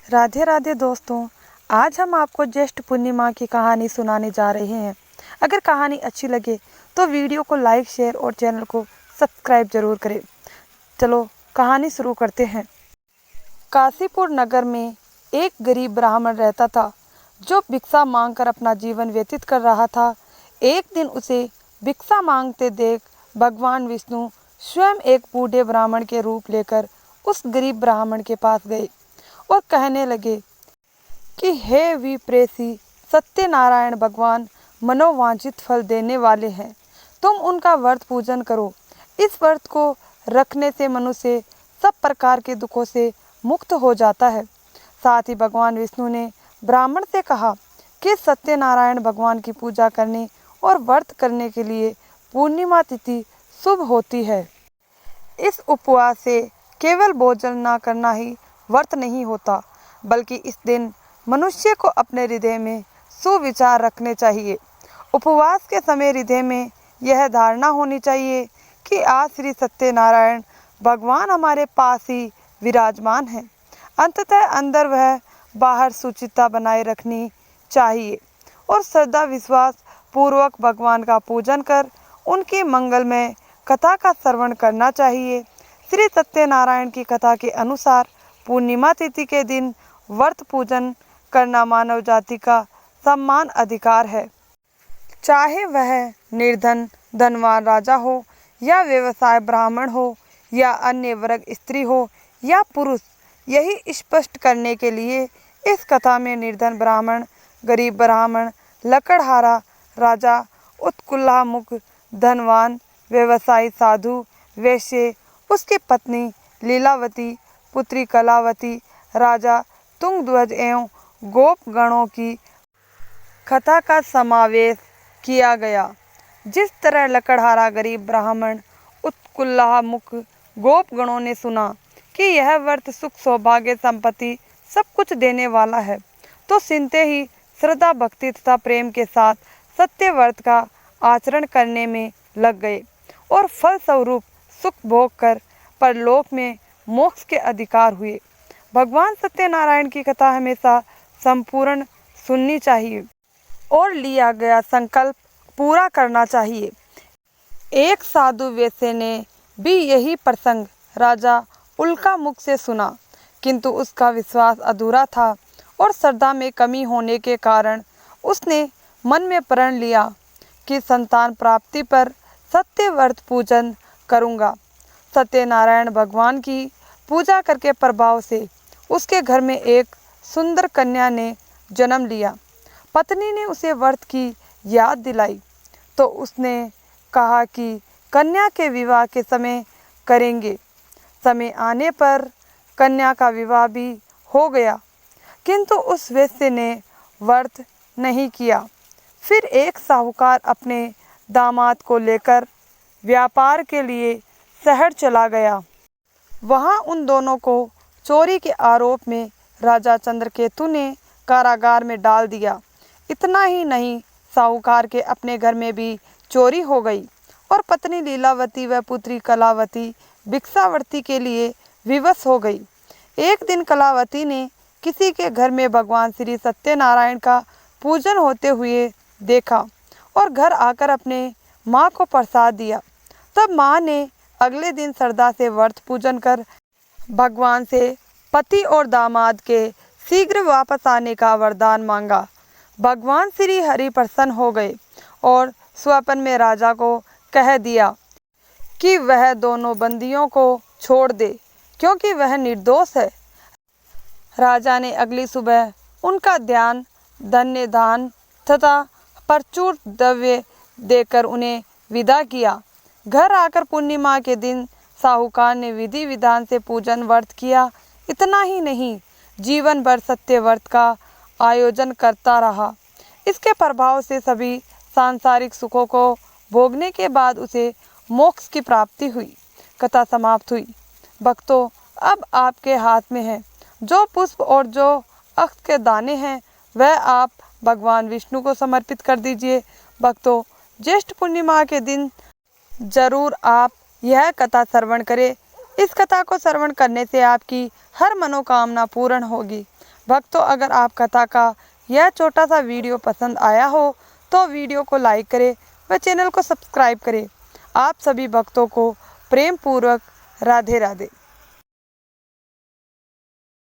राधे राधे दोस्तों, आज हम आपको ज्येष्ठ पूर्णिमा की कहानी सुनाने जा रहे हैं। अगर कहानी अच्छी लगे तो वीडियो को लाइक, शेयर और चैनल को सब्सक्राइब जरूर करें। चलो कहानी शुरू करते हैं। काशीपुर नगर में एक गरीब ब्राह्मण रहता था जो भिक्षा मांगकर अपना जीवन व्यतीत कर रहा था। एक दिन उसे भिक्षा मांगते देख भगवान विष्णु स्वयं एक बूढ़े ब्राह्मण के रूप लेकर उस गरीब ब्राह्मण के पास गए और कहने लगे कि हे विप्रेसी, सत्यनारायण भगवान मनोवांछित फल देने वाले हैं। तुम उनका व्रत पूजन करो। इस व्रत को रखने से मनुष्य सब प्रकार के दुखों से मुक्त हो जाता है। साथ ही भगवान विष्णु ने ब्राह्मण से कहा कि सत्यनारायण भगवान की पूजा करने और व्रत करने के लिए पूर्णिमा तिथि शुभ होती है। इस उपवास से केवल भोजन न करना ही व्रत नहीं होता, बल्कि इस दिन मनुष्य को अपने हृदय में सुविचार रखने चाहिए। उपवास के समय हृदय में यह धारणा होनी चाहिए कि आज श्री सत्यनारायण भगवान हमारे पास ही विराजमान हैं। अंततः अंदर वह बाहर शुचिता बनाए रखनी चाहिए और श्रद्धा विश्वास पूर्वक भगवान का पूजन कर उनकी मंगलमय कथा का श्रवण करना चाहिए। श्री सत्यनारायण की कथा के अनुसार पूर्णिमा तिथि के दिन व्रत पूजन करना मानव जाति का सम्मान अधिकार है। चाहे वह निर्धन धनवान राजा हो या व्यवसाय ब्राह्मण हो या अन्य वर्ग स्त्री हो या पुरुष। यही स्पष्ट करने के लिए इस कथा में निर्धन ब्राह्मण, गरीब ब्राह्मण, लकड़हारा राजा, उत्कुल्लामुख धनवान, व्यवसायी साधु, वैश्य, उसकी पत्नी लीलावती, पुत्री कलावती, राजा तुंगध्वज एवं गोप गणों की कथा का समावेश किया गया। जिस तरह लकड़हारा गरीब ब्राह्मण, उत्कुल्लामुख गोप गणों ने सुना कि यह व्रत सुख सौभाग्य संपत्ति सब कुछ देने वाला है, तो सुनते ही श्रद्धा भक्ति तथा प्रेम के साथ सत्य व्रत का आचरण करने में लग गए और फल स्वरूप सुख भोग कर परलोक में मोक्ष के अधिकार हुए। भगवान सत्यनारायण की कथा हमेशा संपूर्ण सुननी चाहिए और लिया गया संकल्प पूरा करना चाहिए। एक साधु वैश्य ने भी यही प्रसंग राजा उल्का मुख से सुना, किंतु उसका विश्वास अधूरा था और श्रद्धा में कमी होने के कारण उसने मन में प्रण लिया कि संतान प्राप्ति पर सत्य व्रत पूजन करूँगा। सत्यनारायण भगवान की पूजा करके प्रभाव से उसके घर में एक सुंदर कन्या ने जन्म लिया। पत्नी ने उसे व्रत की याद दिलाई तो उसने कहा कि कन्या के विवाह के समय करेंगे। समय आने पर कन्या का विवाह भी हो गया, किंतु उस वैश्य ने व्रत नहीं किया। फिर एक साहूकार अपने दामाद को लेकर व्यापार के लिए शहर चला गया। वहां उन दोनों को चोरी के आरोप में राजा चंद्रकेतु ने कारागार में डाल दिया। इतना ही नहीं, साहूकार के अपने घर में भी चोरी हो गई और पत्नी लीलावती व पुत्री कलावती भिक्षावृत्ति के लिए विवश हो गई। एक दिन कलावती ने किसी के घर में भगवान श्री सत्यनारायण का पूजन होते हुए देखा और घर आकर अपने माँ को प्रसाद दिया। तब माँ ने अगले दिन श्रद्धा से व्रत पूजन कर भगवान से पति और दामाद के शीघ्र वापस आने का वरदान मांगा। भगवान श्री हरि प्रसन्न हो गए और स्वप्न में राजा को कह दिया कि वह दोनों बंदियों को छोड़ दे, क्योंकि वह निर्दोष है। राजा ने अगली सुबह उनका ध्यान धन्य दान तथा प्रचुर द्रव्य देकर उन्हें विदा किया। घर आकर पूर्णिमा के दिन साहूकार ने विधि विधान से पूजन व्रत किया। इतना ही नहीं, जीवन भर सत्य व्रत का आयोजन करता रहा। इसके प्रभाव से सभी सांसारिक सुखों को भोगने के बाद उसे मोक्ष की प्राप्ति हुई। कथा समाप्त हुई। भक्तों, अब आपके हाथ में है। जो पुष्प और जो अक्षत के दाने हैं वह आप भगवान विष्णु को समर्पित कर दीजिए। भक्तों, ज्येष्ठ पूर्णिमा के दिन जरूर आप यह कथा श्रवण करें। इस कथा को श्रवण करने से आपकी हर मनोकामना पूर्ण होगी। भक्तों, अगर आप कथा का यह छोटा सा वीडियो पसंद आया हो तो वीडियो को लाइक करें व चैनल को सब्सक्राइब करें। आप सभी भक्तों को प्रेम पूर्वक राधे राधे।